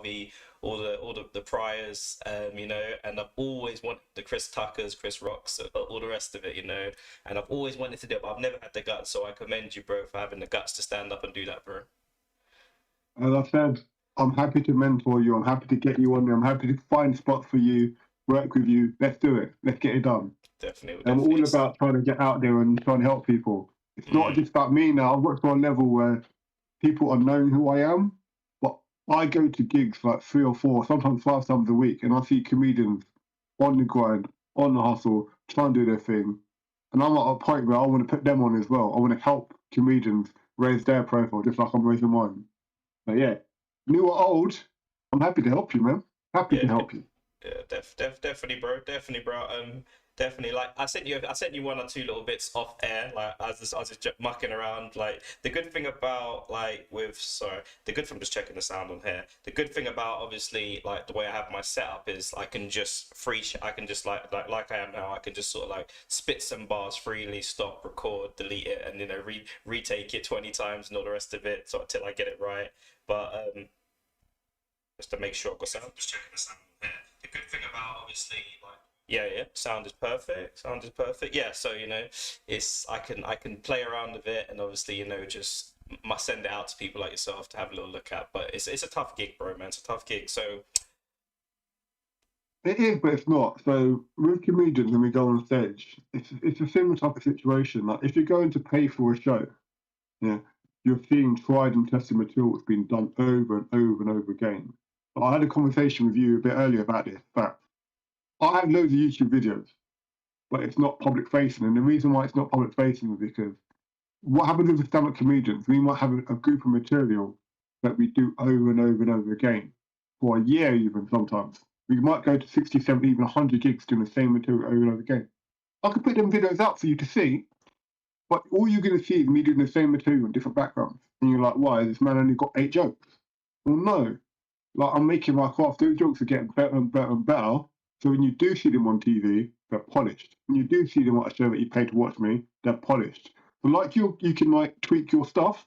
Harvey, all the Pryors, you know, and I've always wanted the Chris Tuckers, Chris Rocks, all the rest of it, you know, and I've always wanted to do it, but I've never had the guts. So I commend you, bro, for having the guts to stand up and do that, bro. As I said, I'm happy to mentor you. I'm happy to get you on there. I'm happy to find spots for you, work with you. Let's do it. Let's get it done. Definitely, I'm all definitely. about trying to get out there and trying to help people. It's not Mm, just about me now. I've got to a level where people are knowing who I am, but I go to gigs like 3 or 4, sometimes 5 times a week, and I see comedians on the grind, on the hustle, trying to do their thing. And I'm at a point where I want to put them on as well. I want to help comedians raise their profile just like I'm raising mine. But yeah, new or old, I'm happy to help you, man. Happy yeah, to help you. yeah, definitely, bro. Definitely, bro. Definitely. Like I sent you one or two little bits off air. Like I was just mucking around. Like the good thing about like with sorry, the good thing, just checking the sound on here. The good thing about obviously like the way I have my setup is I can just I can just like I am now. I can just sort of like spit some bars freely, stop, record, delete it, and you know retake it 20 times and all the rest of it, so till I get it right. But just to make sure, because I'm just checking the sound here. The good thing about obviously like yeah, yeah, sound is perfect. Sound is perfect. Yeah, so you know, it's I can play around with it, and obviously you know just must send it out to people like yourself to have a little look at. But it's a tough gig, bro, man. It's a tough gig. So It is, but it's not. So with comedians, when we go on stage, it's a similar type of situation. Like if you're going to pay for a show, yeah, you're seeing tried and tested material that's been done over and over and over again. But I had a conversation with you a bit earlier about this. That I have loads of YouTube videos, but it's not public facing. And the reason why it's not public facing is because what happens with the stand-up comedians, we might have a group of material that we do over and over and over again for a year, even sometimes. We might go to 60, 70, even 100 gigs doing the same material over and over again. I could put them videos out for you to see, but all you're going to see is me doing the same material in different backgrounds. And you're like, why? This man only got 8 jokes. Well, no. Like, I'm making my craft. Those jokes are getting better and better and better. So when you do see them on TV, they're polished. When you do see them on a show that you pay to watch me, they're polished. So like you can like tweak your stuff.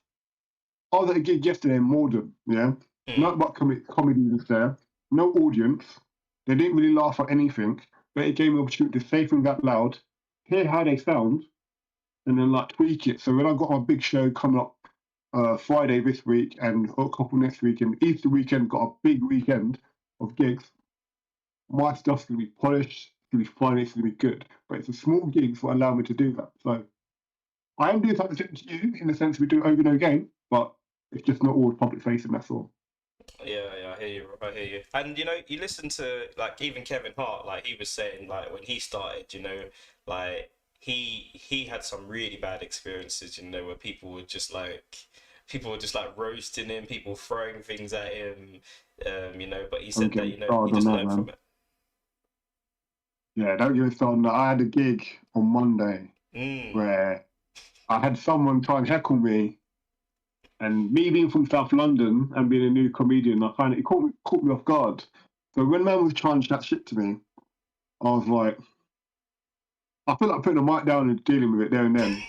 I was at a gig yesterday in Morden, yeah. mm, Not but comedy was there, no audience. They didn't really laugh at anything, but it gave me the opportunity to say things out loud, hear how they sound, and then like tweak it. So when I got my big show coming up Friday this week and a couple next week, and Easter weekend got a big weekend of gigs, my stuff's gonna be polished, it's gonna be fun, it's gonna be good. But it's a small gigs that allow me to do that. So I am doing something to you in the sense we do over and over again, but it's just not all public facing, that's all. yeah, yeah, I hear you. I hear you. And you know, you listen to like even Kevin Hart, like he was saying, like when he started, you know, like he had some really bad experiences, you know, where people were just like roasting him, people throwing things at him, you know. But he I'm said that getting you know he started on just that, learned from man. it. Yeah, don't get me started on that. I had a gig on Monday Mm, where I had someone try and heckle me, and me being from South London and being a new comedian, I kind of caught me off guard. So when man was trying to chat shit to me, I was like, I feel like putting a mic down and dealing with it there and then.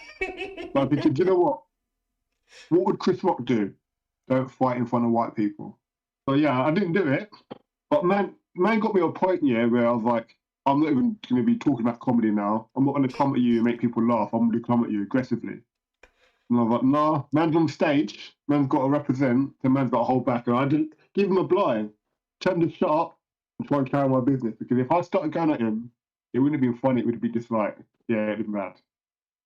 But I thinking, do you know what? What would Chris Rock do? Don't fight in front of white people. So yeah, I didn't do it. But man got me a point, yeah, where I was like, I'm not even going to be talking about comedy now. I'm not going to come at you and make people laugh. I'm going to come at you aggressively. And I was like, nah, man's on stage. Man's got to represent. So man's got to hold back. And I didn't give him a blind. Tell him to shut up and try and carry my business. Because if I started going at him, it wouldn't have been funny. It would have been just like, yeah, it'd be bad.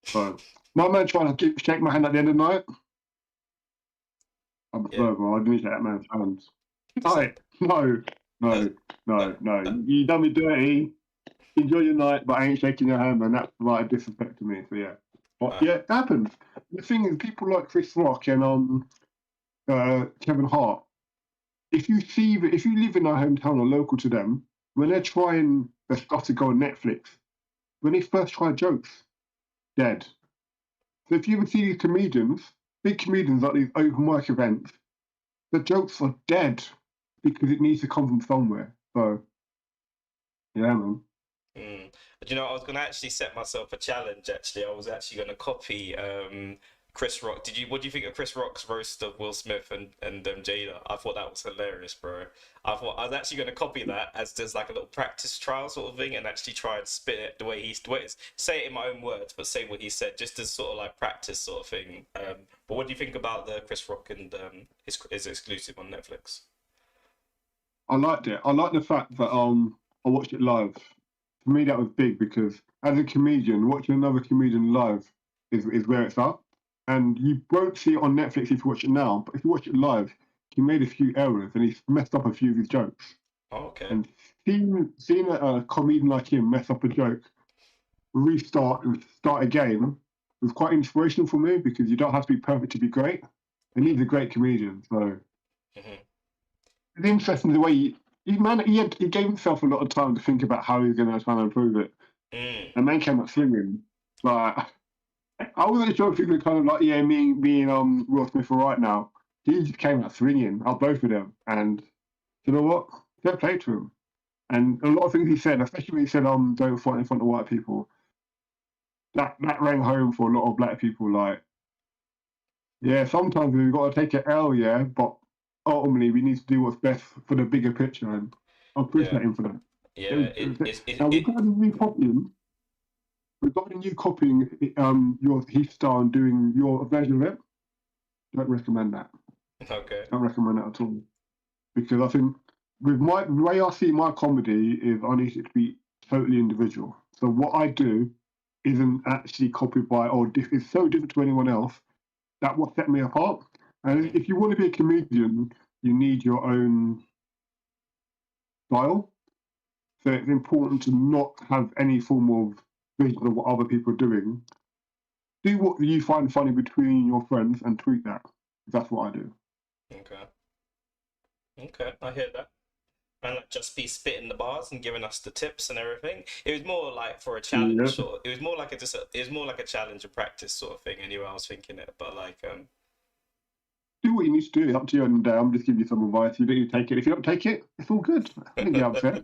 So my man trying to shake my hand at the end of the night. I'm yeah, sorry, bro. I didn't shake that man's hands. that's a, No, that's, no, no, that, no. that, You done me dirty. Enjoy your night, but I ain't shaking your hand, man. That's like a disrespect to me. So yeah, but uh, yeah, it happens. The thing is, people like Chris Rock and Kevin Hart. If you live in our hometown or local to them, when they're trying their stuff to go on Netflix, when they first try jokes, dead. So if you ever see these comedians, big comedians like these open mic events, the jokes are dead because it needs to come from somewhere. So yeah, man. mm. But you know, I was gonna actually set myself a challenge. Actually, I was actually gonna copy Chris Rock. What do you think of Chris Rock's roast of Will Smith and Jada? I thought that was hilarious, bro. I thought I was actually going to copy that as just like a little practice trial sort of thing, and actually try and spit it say it in my own words, but say what he said, just as sort of like practice sort of thing. But what do you think about the Chris Rock and his exclusive on Netflix? I liked it. I like the fact that I watched it live. For me, that was big because as a comedian, watching another comedian live is where it's at. And you won't see it on Netflix if you watch it now, but if you watch it live, he made a few errors and he's messed up a few of his jokes. Oh, okay. And seeing a comedian like him mess up a joke, restart and start again was quite inspirational for me because you don't have to be perfect to be great. And he's a great comedian, so it's interesting the way he gave himself a lot of time to think about how he's going to try and improve it. And man came up swinging. Like I wasn't sure if he was kind of like, yeah, me and Will Smith are right now. He just came out swinging out both of them, and you know what? Fair play to him. And a lot of things he said, especially when he said, don't fight in front of white people, that rang home for a lot of black people. Like, yeah, sometimes we've got to take an L, yeah, but ultimately we need to do what's best for the bigger picture, and I appreciate him for that. Yeah, Now, regarding you copying his style and doing your version of it, don't recommend that. Okay. Don't recommend that at all. Because I think with the way I see my comedy is I need it to be totally individual. So what I do isn't actually copied by it's so different to anyone else. That what set me apart. And if you want to be a comedian, you need your own style. So it's important to not have any form of vision of what other people are doing. Do what you find funny between your friends and tweet that. That's what I do. Okay, I hear that. And like just be spitting the bars and giving us the tips and everything. It was more like for a challenge, Yeah. sort of. It was more like it was more like a challenge and practice sort of thing. Anyway, I was thinking it, but like Do what you need to do. It's up to you. And I'm just giving you some advice. You don't need to take it. If you don't take it, it's all good. I think you're upset.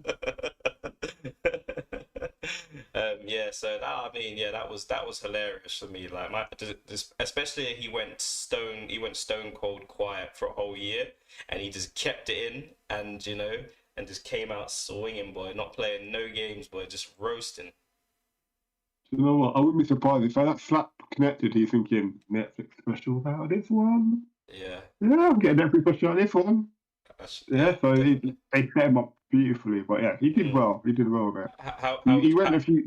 Yeah, so that, I mean, yeah, that was hilarious for me. Like especially he went stone cold quiet for a whole year, and he just kept it in, and and just came out swinging, boy, not playing no games, boy, just roasting. You know what? I wouldn't be surprised if that slap connected. He's thinking Netflix special about this one. Yeah, Yeah, I'm getting Netflix special on this one. Yeah, so definitely. they set him up beautifully. But yeah, he did well. He did well there. He went a few.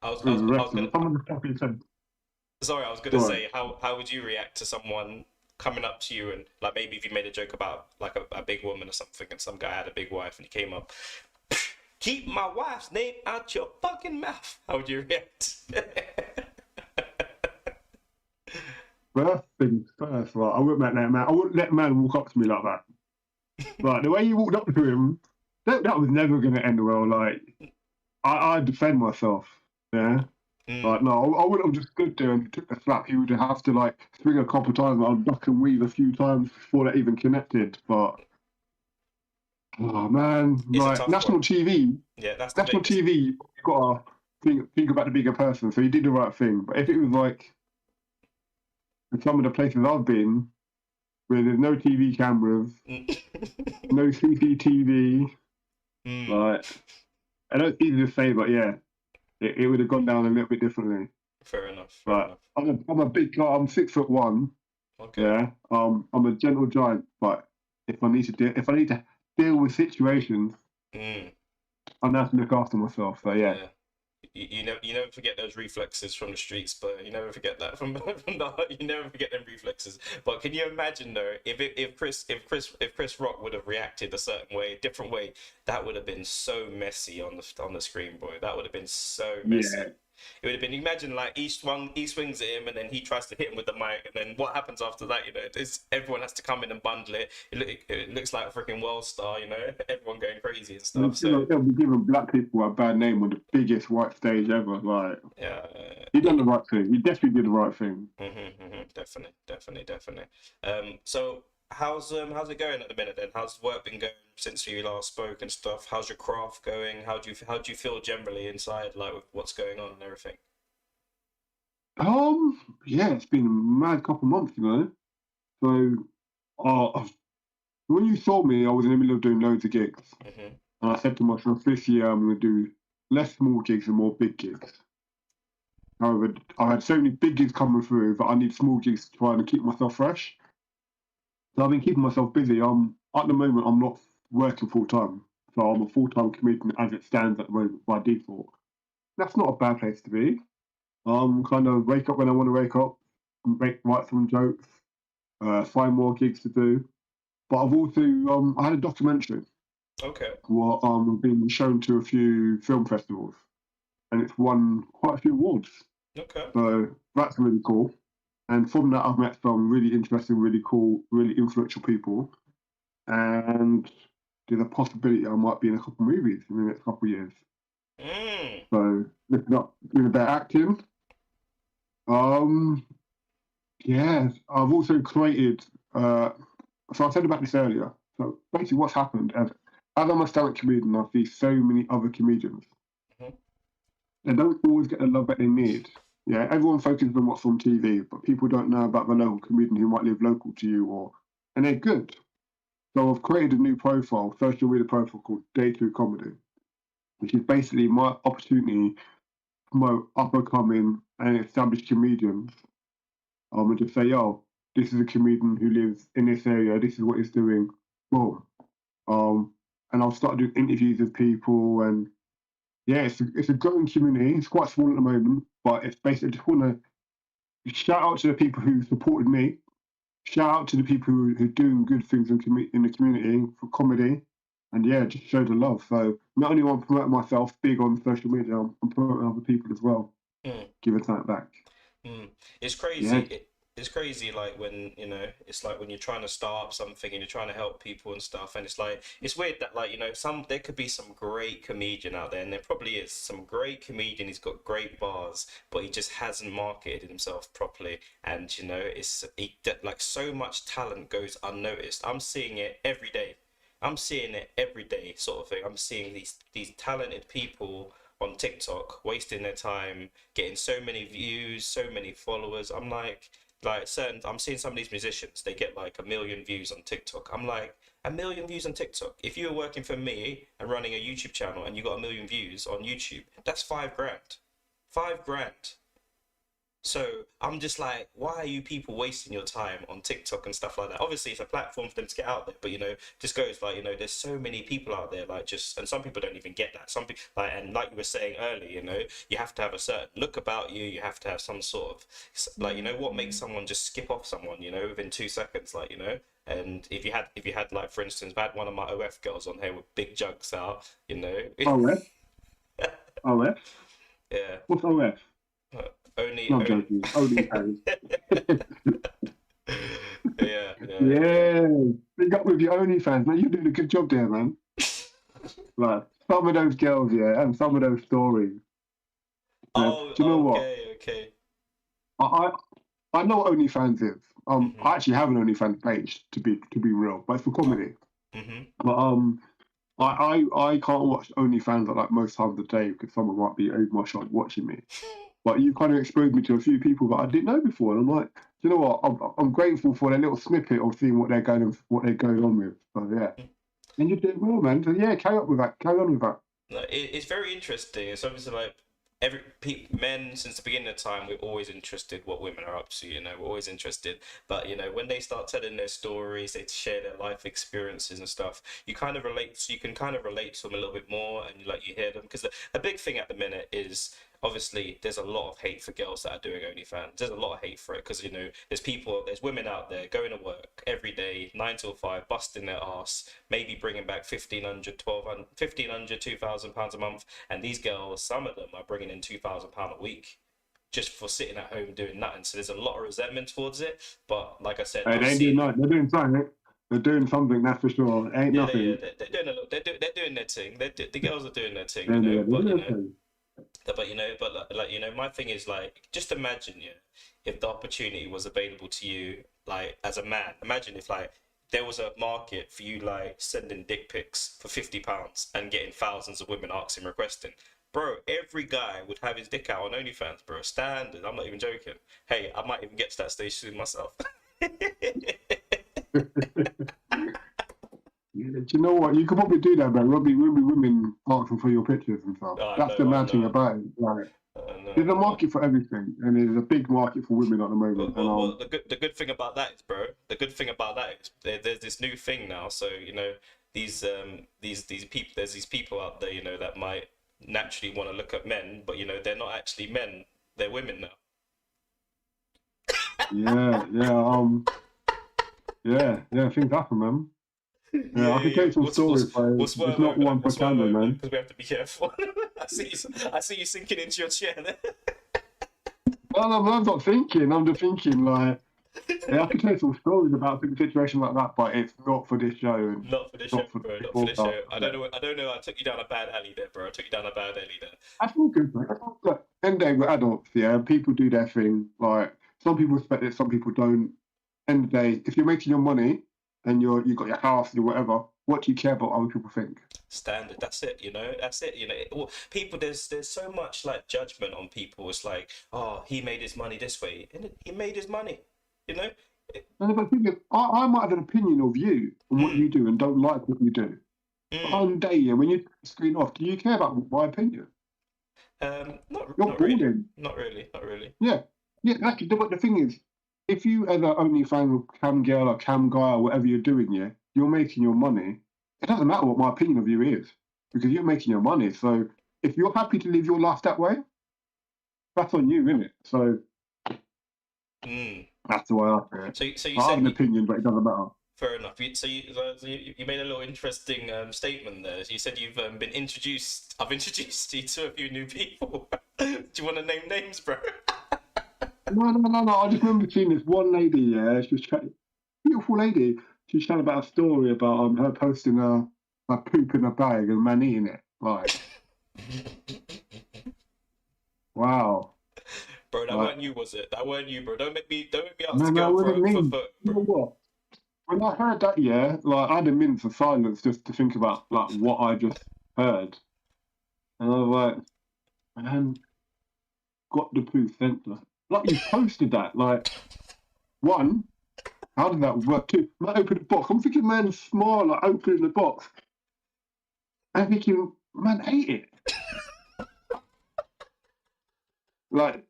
I was, I With was, the I rest was of gonna, them. Some of the stuff he said. sorry, I was gonna Go on. say, how would you react to someone coming up to you and like maybe if you made a joke about like a big woman or something, and some guy had a big wife and he came up, keep my wife's name out your fucking mouth. How would you react? First things first, right? I wouldn't let that man. I wouldn't let a man walk up to me like that. Like the way you walked up to him, that was never going to end well. Like I defend myself. Yeah. Like no, I wouldn't have just stood there and took the slap. He would have to like swing a couple of times. I'd duck and weave a few times before that even connected. But oh man, It's a like tough one. Yeah, that's the national biggest. TV, you've got to think about the bigger person. So he did the right thing. But if it was like in some of the places I've been, where there's no TV cameras, no CCTV, like I know it's easy to say, but yeah, it would have gone down a little bit differently. Fair enough. Fair But enough. I'm a big guy. I'm 6'1". Okay. Yeah. I'm a gentle giant, but if I need to deal with situations, I'm gonna have to look after myself. So yeah. Yeah. You never forget those reflexes from the streets, but you never forget that you never forget them reflexes. But can you imagine though, if Chris Rock would have reacted a certain way, different way, that would have been so messy on the screen, boy. That would have been so messy. Yeah. It would have been, imagine like he swings at him and then he tries to hit him with the mic, and then what happens after that? Everyone has to come in and bundle it. It looks like a freaking world star, everyone going crazy and stuff. So They'll be giving black people a bad name on the biggest white stage ever. Like yeah, he done the right thing. He definitely did the right thing. Definitely. So how's it going at the minute then? How's work been going since you last spoke and stuff? How's your craft going? How do you feel generally inside, like with what's going on and everything? Yeah, it's been a mad couple months, you know. So, when you saw me, I was in the middle of doing loads of gigs, Hmm. and I said to myself, this year I'm going to do less small gigs and more big gigs. However, I had so many big gigs coming through that I need small gigs to try and keep myself fresh. So I've been keeping myself busy. At the moment I'm not working full time, so I'm a full time comedian as it stands at the moment by default. That's not a bad place to be. Kind of wake up when I want to wake up, write some jokes, find more gigs to do. But I've also I had a documentary Okay. what been shown to a few film festivals, and it's won quite a few awards. Okay. So that's really cool. And from that, I've met some really interesting, really cool, really influential people. And there's a possibility I might be in a couple of movies in the next couple of years. Mm. So looking up doing a bit of acting. Um, yeah, I've also created. So I said about this earlier. So basically, what's happened as I'm a stand-up comedian, I see so many other comedians. Hmm. They don't always get the love that they need. Yeah, everyone focuses on what's on TV, but people don't know about the local comedian who might live local to you, and they're good. So I've created a new profile, social media profile called Day Two Comedy, which is basically my opportunity to promote up and coming and established comedians. And just say, yo, this is a comedian who lives in this area. This is what he's doing. Boom. Um, and I'll start doing interviews with people, and yeah, it's a growing community. It's quite small at the moment, but it's basically I just want to shout out to the people who supported me. Shout out to the people who are doing good things in the community for comedy, and yeah, just show the love. So not only want to promote myself big on social media, I'm promoting other people as well. Mm. Give it that back. Mm. It's crazy. Yeah. It's crazy, like when it's like when you're trying to start up something and you're trying to help people and stuff, and it's like it's weird that like there could be some great comedian out there, and there probably is some great comedian. He's got great bars, but he just hasn't marketed himself properly, and like so much talent goes unnoticed. I'm seeing it every day. I'm seeing it every day, sort of thing. I'm seeing these talented people on TikTok wasting their time, getting so many views, so many followers. I'm seeing some of these musicians, they get like 1 million views on TikTok. I'm like, 1 million views on TikTok. If you were working for me and running a YouTube channel and you got 1 million views on YouTube, that's 5 grand. 5 grand. So I'm just like, why are you people wasting your time on TikTok and stuff like that? Obviously, it's a platform for them to get out there, but just goes like, there's so many people out there, like and some people don't even get that. Some people and like you were saying earlier, you have to have a certain look about you. You have to have some sort of like, what makes someone just skip off someone, within 2 seconds, like. And if you had like, for instance, I had one of my OF girls on here with big jugs out, OF, OF. yeah, What's OF? only, No, I'm only. joking. OnlyFans. Yeah, yeah, yeah. Yeah, big up with your OnlyFans, man. You're doing a good job there, man. Like some of those girls, yeah, and some of those stories. Yeah. Oh, Do you know what? okay, okay. I, I know what OnlyFans is. Mhm, I actually have an OnlyFans page to be real, but it's for oh, comedy. mhm. But I can't watch OnlyFans at like most times of the day because someone might be over my shoulder watching me. But you kind of exposed me to a few people that I didn't know before, and I'm like, you know what? I'm grateful for their little snippet of seeing what they're going on with. So yeah, and you're doing well, man. So yeah, carry on with that. Carry on with that. No, it's very interesting. It's obviously like men since the beginning of time, we're always interested what women are up to. We're always interested. But when they start telling their stories, they share their life experiences and stuff. You kind of relate. So you can kind of relate to them a little bit more, and you hear them because a big thing at the minute is obviously there's a lot of hate for girls that are doing OnlyFans. There's a lot of hate for it because there's women out there going to work every day, 9 till 5, busting their ass, maybe bringing back 1,500, 1,200, 1,500, £2,000 a month, and these girls, some of them are bringing in £2,000 a week just for sitting at home doing nothing. So there's a lot of resentment towards it. But like I said, Hey, I've they ain't doing seen. nothing. They're doing something. They're doing something. That's for sure. It ain't Yeah, nothing. they're doing a little, they're doing their thing. The girls are doing their thing, And they're but doing their thing. my thing is like, just imagine, if the opportunity was available to you, like as a man. Imagine if like there was a market for you like sending dick pics for £50 and getting thousands of women asking requesting. bro, every guy would have his dick out on OnlyFans, bro. Standard. I'm not even joking. Hey, I might even get to that stage soon myself. Yeah, do you know what? You could probably do that, man. There'll be women asking for your pictures and stuff. I That's the know, I mad thing know, about it. Like, I there's a know. market for everything, and there's a big market for women at the Well, moment. And well, well, the good thing about that is, bro. The good thing about that is there's this new thing now. So you know these people. There's these people out there, you know, that might naturally want to look at men, but you know they're not actually men. They're women now. yeah, things happen, man. Yeah, I Yeah, can yeah, tell yeah. you some stories, but We'll it's swerve not over that. one We'll for swerve camera, over that man. because we have to be careful. I see you sinking into your chair there. No, I'm not thinking. I'm just thinking, like, yeah, I can tell you some stories about a situation like that, but it's not for this show and Not for this show, not for bro. this Not for this podcast. show. I don't know. I don't know. I took you down a bad alley there, bro. I took you down a bad alley there. That's all good, man. Look, end day we're adults, yeah. People do their thing. Like some people respect it, some people don't. End of the day, if you're making your money and you got your house and whatever, what do you care about what other people think? Standard. That's it. You know. That's it. You know. Well, people. There's so much like judgment on people. It's like, oh, he made his money this way, and he made his money. You know. And the thing is, I might have an opinion of you and what Mm, you do and don't like what you do. But mm. on day, yeah, when you screen off, do you care about my opinion? You're Not really. boring. Not really. Not really. Yeah. Yeah, actually, but the thing is, if you ever only find cam girl or cam guy or whatever you're doing, yeah, you're making your money. It doesn't matter what my opinion of you is because you're making your money. So if you're happy to live your life that way, that's on you, isn't it? So Mm. that's the way I see it. So you I have said an opinion, but it doesn't matter. fair enough. You made a little interesting statement there. You said you've been introduced. I've introduced you to a few new people. Do you want to name names, bro? No. I just remember seeing this one lady, yeah, she was chatting, beautiful lady. She was chatting about a story about her posting her poop in a bag and man eating it. Like, wow. Bro, that Like, weren't you, was it? That weren't you, bro. Don't make me ask no, the girl what it for means. You bro. know what? When I heard that, yeah, like I had a minute of silence just to think about like what I just heard, and I was like, man, got the poo center. Like you posted that, like one, how did that work? Two, man, open the box. I'm thinking, man, smile, like opening the box. I'm thinking, man, ate it. Like,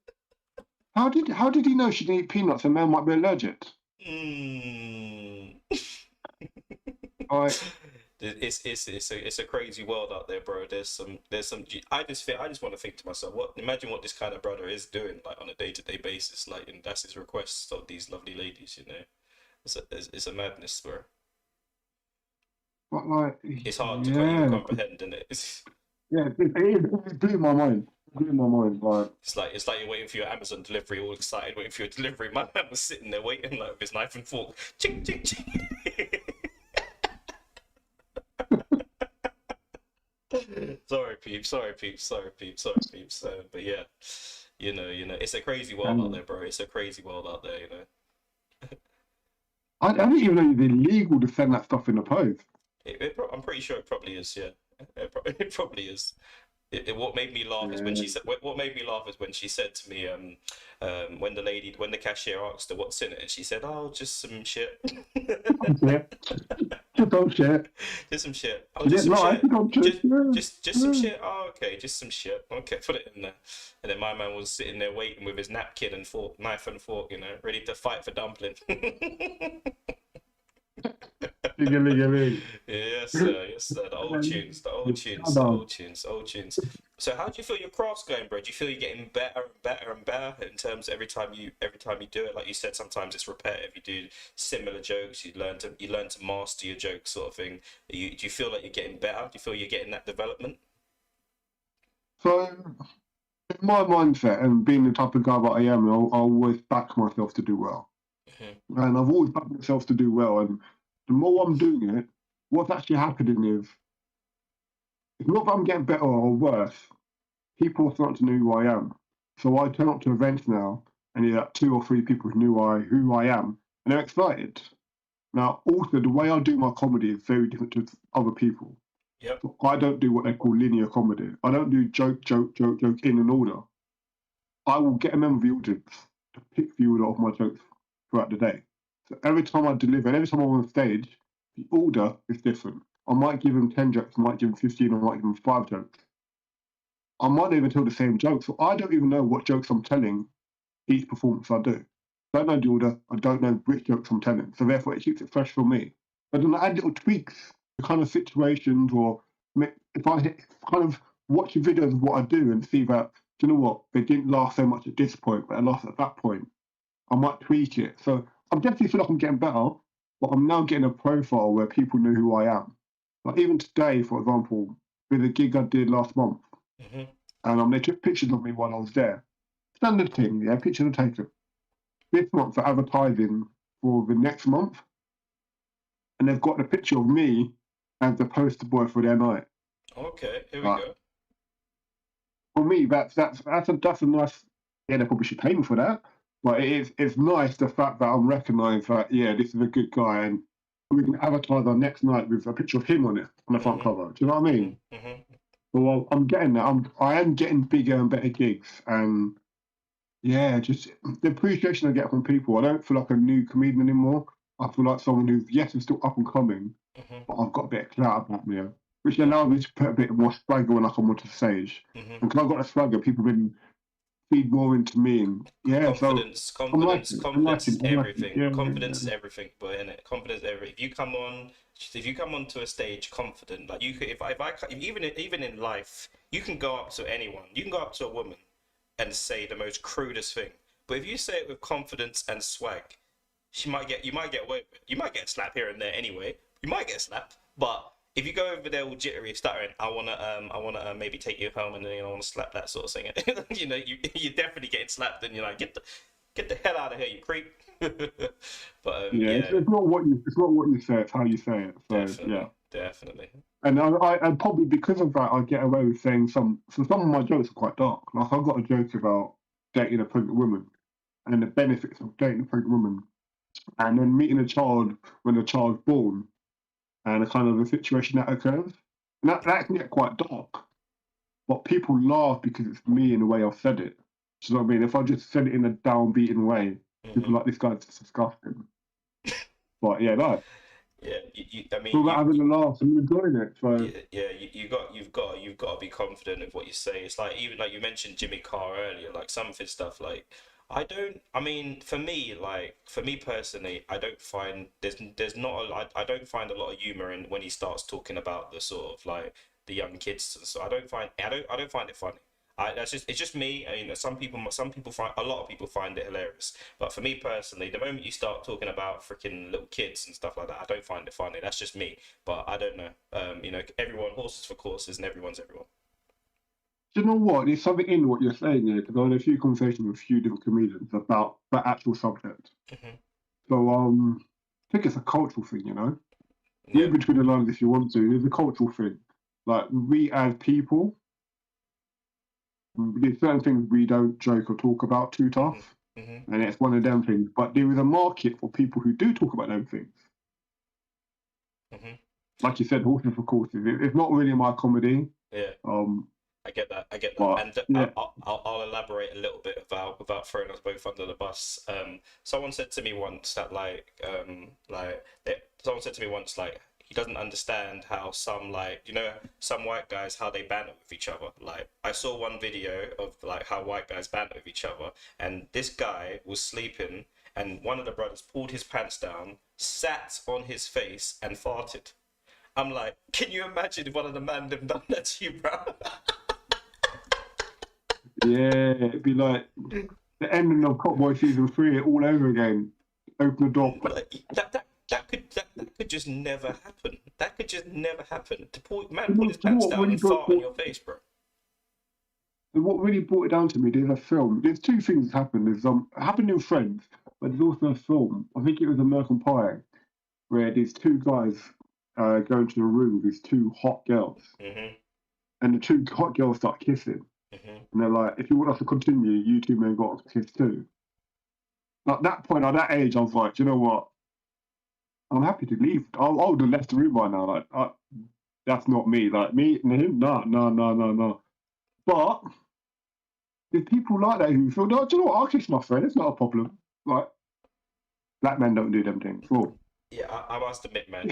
how did he know she didn't eat peanuts and man might be allergic? Mm. Like, It's a crazy world out there, bro. There's some. I just want to think to myself, imagine what this kind of brother is doing like on a day-to-day basis, like, and that's his requests of these lovely ladies, you know. It's a madness, bro. but like, It's hard to quite even yeah, comprehend, isn't it? yeah, it blew my mind. It blew my mind. Like, It's like you're waiting for your Amazon delivery, all excited, waiting for your delivery. My man was sitting there waiting like with his knife and fork. Ching ching ching. Sorry, peeps. Sorry, peeps. Sorry, peeps. Sorry, peeps. But yeah, you know, it's a crazy world out there, bro. It's a crazy world out there, you know. I didn't even know it's illegal to send that stuff in the post. I'm pretty sure it probably is. Yeah, it probably is. What made me laugh is when she Yeah. said. What made me laugh is when she said to me, when the cashier asked her what's in it, and she said, "Oh, just some shit." Yeah. Just don't share. Just some shit. Oh, You just didn't some lie. shit. Just some Yeah. shit. Oh, okay, just some shit. Okay, put it in there. And then my man was sitting there waiting with his napkin and fork, knife and fork, you know, ready to fight for dumpling. Yes, sir. Yes, sir. The old tunes. The old tunes. The old tunes. The old tunes. So, how do you feel your craft's going, bro? Do you feel you're getting better and better and better in terms of every time you do it? Like you said, sometimes it's repetitive. You do similar jokes. You learn to master your jokes, sort of thing. Do you feel like you're getting better? Do you feel you're getting that development? So, in my mindset and being the type of guy that I am, I'll always back myself to do well. Mm-hmm. And I've always backed myself to do well. And the more I'm doing it, what's actually happening is it's not that I'm getting better or worse. People are starting to know who I am. So I turn up to events now, and you have 2 or 3 people who knew who I am, and they're excited. Now, also, the way I do my comedy is very different to other people. Yep. So I don't do what they call linear comedy. I don't do joke, joke, joke, joke in an order. I will get a member of the audience to pick the order of my jokes throughout the day. So every time I deliver, and every time I'm on stage, the order is different. I might give them 10 jokes, I might give them 15, I might give them 5 jokes. I might not even tell the same joke, so I don't even know what jokes I'm telling each performance I do. I don't know the order, I don't know which jokes I'm telling, so therefore it keeps it fresh for me. But then I add little tweaks to kind of situations, or if I kind of watch the videos of what I do and see that, do you know what, they didn't laugh so much at this point, but they laughed at that point, I might tweak it. So I'm definitely feel like I'm getting better, but I'm now getting a profile where people know who I am. Like even today, for example, with a gig I did last month, Mm-hmm. and they took pictures of me while I was there. Standard thing, yeah, pictures are taken. This month for advertising for the next month, and they've got the picture of me as the poster boy for their night. Okay, here we Like, go. for me, that's a nice. Yeah, they probably should pay me for that, but it's nice the fact that I'm recognised that yeah, this is a good guy, and we can advertise our next night with a picture of him on it on the front Mm-hmm. cover. Do you know what I mean? Mm-hmm. Mm-hmm. Well, I'm getting that. I am getting bigger and better gigs, and yeah, just the appreciation I get from people. I don't feel like a new comedian anymore. I feel like someone who's yes, is still up and coming, Mm-hmm. but I've got a bit of clout about me, which Yeah. allows me to put a bit more swagger when I come onto the stage. Mm-hmm. And because I've got a swagger, people can feed more into me. And yeah, so Confidence, I'm confidence, liking it. I'm confidence liking is it. I'm liking it. everything. Yeah, Confidence is everything, but in it, confidence is everything. If you come onto a stage confident, like you could, even in life, you can go up to anyone. You can go up to a woman and say the most crudest thing. But if you say it with confidence and swag, you might get away with it. You might get a slap here and there anyway. You might get slapped, but if you go over there all jittery, stuttering, I wanna maybe take you home, and then I wanna slap that sort of thing. You're definitely getting slapped, and you're like, get the hell out of here, you creep. But yeah. yeah, It's not what you say. It's how you say it. So yeah. definitely, definitely. And I probably because of that I get away with saying some. So some of my jokes are quite dark. Like I've got a joke about dating a pregnant woman and the benefits of dating a pregnant woman, and then meeting a child when the child's born, and the kind of the situation that occurs. And that can get quite dark. But people laugh because it's me in the way I've said it. Do you know what I mean? If I just said it in a downbeaten way, people Hmm. are like this guy's just disgusting. But yeah, no. Yeah, I It's mean, all about having a laugh and enjoying it. So yeah, you've got to be confident of what you say. It's like even like you mentioned Jimmy Carr earlier, like some of his stuff. Like I mean, for me personally, I don't find there's not I don't find a lot of humor in when he starts talking about the sort of like the young kids. So I don't find it funny. It's just me. I mean, some people find a lot of people find it hilarious, but for me personally, the moment you start talking about freaking little kids and stuff like that, I don't find it funny. That's just me. But I don't know. Everyone horses for courses, and everyone's everyone. do you know what? There's something in what you're saying here because I had a few conversations with a few different comedians about that actual subject. Hmm. So I think it's a cultural thing, you know. Yeah. Read between the lines if you want to. It's a cultural thing. Like we as people, there's certain things we don't joke or talk about too Hmm. tough, Hmm. and it's one of them things. But there is a market for people who do talk about them things. Hmm. Like you said, horses for courses. It's not really my comedy. Yeah. Um, I get that. I get that. but And yeah, I'll elaborate a little bit without throwing us both under the bus. Someone said to me once that someone said to me once like he doesn't understand how some white guys how they banter with each other. Like I saw one video of like how white guys banter with each other, and this guy was sleeping, and one of the brothers pulled his pants down, sat on his face, and farted. I'm like, can you imagine if one of the man them done that to you, bro? yeah, it'd be like the ending of Cop Boy season 3 all over again. Open the door. Like that could just never happen. That could just never happen. To pull his You know pants what down really and fart on your face, bro. what really brought it down to me? There's a film. There's two things that happened. There's it happened in Friends, but there's also a film. I think it was American Pie, where these two guys go into a room with these two hot girls, Mhm. and the two hot girls start kissing, Mhm. and they're like, "If you want us to continue, you two men got to kiss too." At that point, at that age, I was like, "Do you know what? I'm happy to leave. I would have left the room by now. Like, That's not me. Like me and him, no, no, no, no, no. But there's people like that who feel, no, do you know what? I'll kiss my friend. It's not a problem. Like black men don't do them things. Well, Yeah, I must admit, man.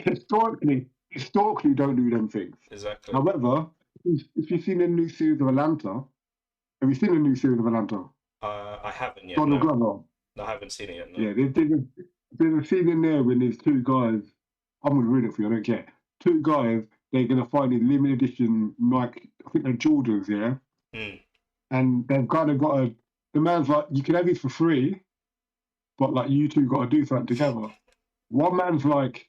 historically don't do them things. Exactly. However, if you've seen a new series of Atlanta, have you seen a new series of Atlanta? I haven't yet. Donald No, Glover. I haven't seen it yet. No. Yeah, there's a scene in there when there's two guys. I'm gonna read it for you. I don't care. Two guys. They're gonna find these limited edition Nike. I think they're Jordans. Yeah, Hmm. and they've kind of got a. The man's like, you can have these for free, but like you two got to do something together. One man's like,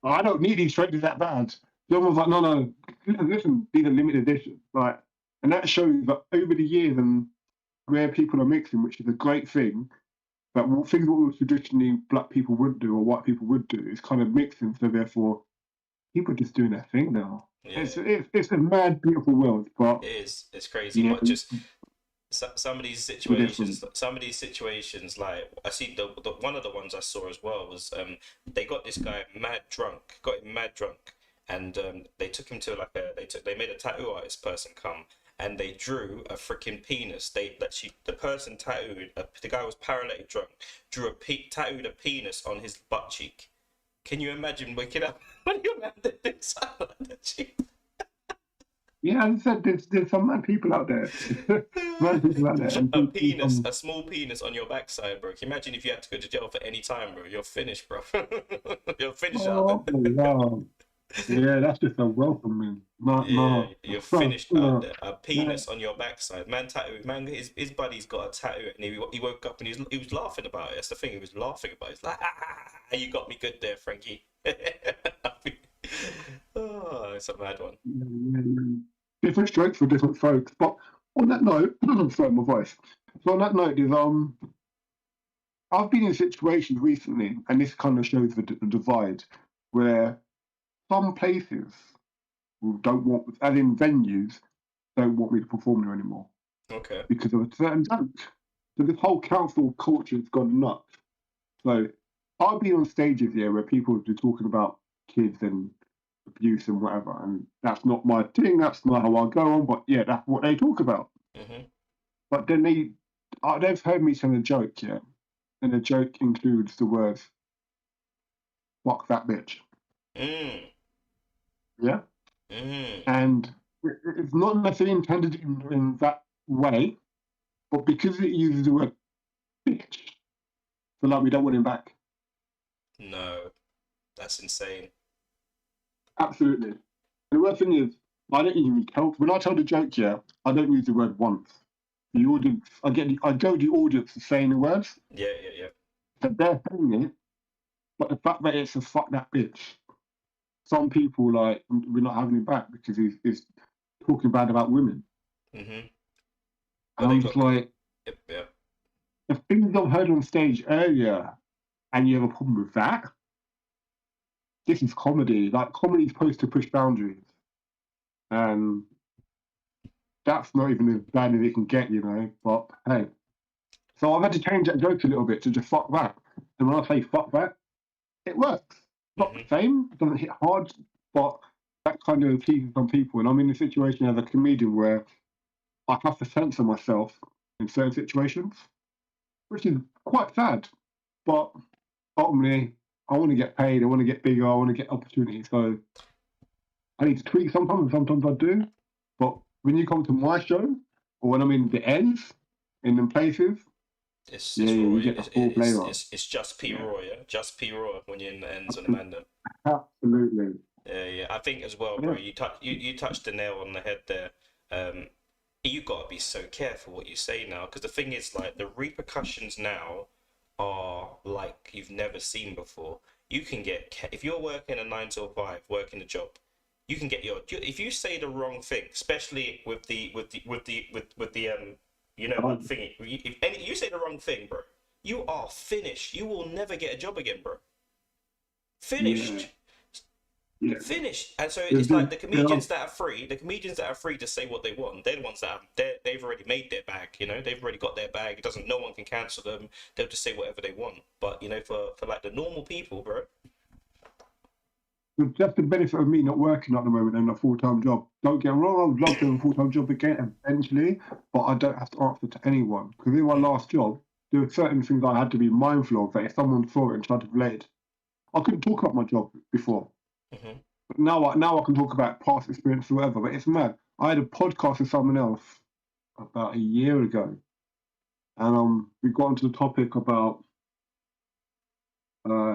I don't need these trainers that bad. The other one's like, no, no, listen, these are limited editions. Like, and that shows that over the years and where people are mixing, which is a great thing. But things what traditionally black people would do or white people would do is kind of mixing. So therefore, people are just doing their thing now. Yeah, It's a mad, beautiful world. But it is. It's crazy, yeah, but just some of these situations, different. like I see the one of the ones I saw as well was they got this guy mad drunk, got him mad drunk, and they took him to like they made a tattoo artist person come, and they drew a freaking penis. The person tattooed the guy was paralytic drunk, tattooed a penis on his butt cheek. Can you imagine waking up when your man did this on the cheek? Yeah, as I said, there's some mad people out there. Mad people out there. And A penis, a small penis on your backside, bro. Can you imagine if you had to go to jail for any time, bro? You're finished, bro. You're finished out there. wow. Yeah, that's just a welcoming. No, Yeah, no. you're finished out No. there. A penis on your backside. Man, tattoo. Man, his buddy's got a tattoo, and he woke up and he was laughing about it. That's the thing. He was laughing about it. He's like, you got me good there, Frankie. Oh, it's a mad one. Different strokes for different folks. But on that note, sorry, my voice. So on that note, is I've been in situations recently, and this kind of shows the divide, where some places don't want, as in venues, don't want me to perform there anymore Okay. because of a certain joke. So this whole council culture has gone nuts. So I'll be on stages here where people will be talking about kids and abuse and whatever, and that's not my thing. That's not how I go on. But yeah, that's what they talk about. Mm-hmm. But then they've heard me tell a joke, yeah, and the joke includes the words "fuck that bitch." Mm. Yeah, Mm. and it's not necessarily intended in that way, but because it uses the word bitch, so like we don't want him back. No, that's insane. Absolutely. And the worst thing is, I don't even tell when I tell the joke. Yeah, I don't use the word once. The audience, I go to the audience saying the words, Yeah, yeah, yeah. but they're saying it. But the fact that it's a fuck that bitch, some people like we're not having him back because he's talking bad about women. Mm-hmm. And Well, they I'm got just like, yep, yep. the things I've heard on stage earlier, and you have a problem with that. This is comedy. Like comedy is supposed to push boundaries, and that's not even as bad as it can get, you know. But hey, so I've had to change that joke a little bit to just fuck that. And when I say fuck that, it works. Not the Mm-hmm. same, it doesn't hit hard, but that kind of appeases some people. And I'm in a situation as a comedian where I have to censor myself in certain situations, which is quite sad. But ultimately, I want to get paid, I want to get bigger, I want to get opportunities. So I need to tweak sometimes, and sometimes I do. But when you come to my show, or when I'm in the ends, in them places, It's yeah, raw. you get the full flavour. It's just P Yeah, raw, yeah. Just P raw when you're in the ends on the man. absolutely. Yeah, yeah. I think as well, bro. Yeah. You touched the nail on the head there. You gotta be so careful what you say now, because the thing is, like, the repercussions now are like you've never seen before. You can get if you're working a 9 to 5, working a job, you can get if you say the wrong thing, especially with the you know what thing. If you say the wrong thing, bro, you are finished. You will never get a job again, bro. Yeah, Finished. yeah. Finished. And so There's, it's like the there's, comedians that are free, to say what they want, they're the ones that they've already made their bag, you know, they've already got their bag. It doesn't, no one can cancel them. They'll just say whatever they want. But you know, for like the normal people, bro. that's the benefit of me not working at the moment and a full-time job. Don't get me wrong, I would love to have a full-time job again eventually, but I don't have to answer to anyone. Because in my last job, there were certain things I had to be mindful of that if someone saw it and tried to relate, I couldn't talk about my job before. Mhm. But now I can talk about past experience or whatever. But it's mad. I had a podcast with someone else about a year ago, and we got onto the topic about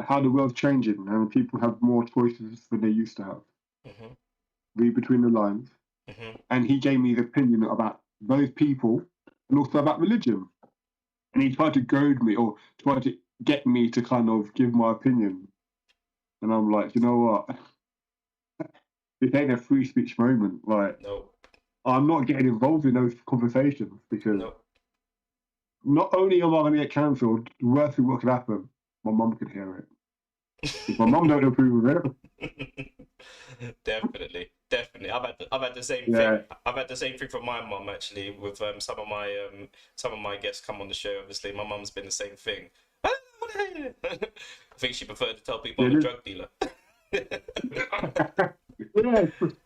how the world's changing and people have more choices than they used to have. Mhm. Read between the lines. Mhm. And he gave me the opinion about those people and also about religion. And he tried to goad me or tried to get me to kind of give my opinion. And I'm like, you know what? This ain't a free speech moment. Like, Nope. I'm not getting involved in those conversations because Nope. not only am I going to get cancelled, the worst thing what could happen, my mum could hear it. If my mum don't approve of it, Definitely. I've had the same thing. yeah, I've had the same thing from my mum actually with some of my guests come on the show. Obviously, my mum's been the same thing. I think she preferred to tell people yeah, I'm a drug dealer. yeah.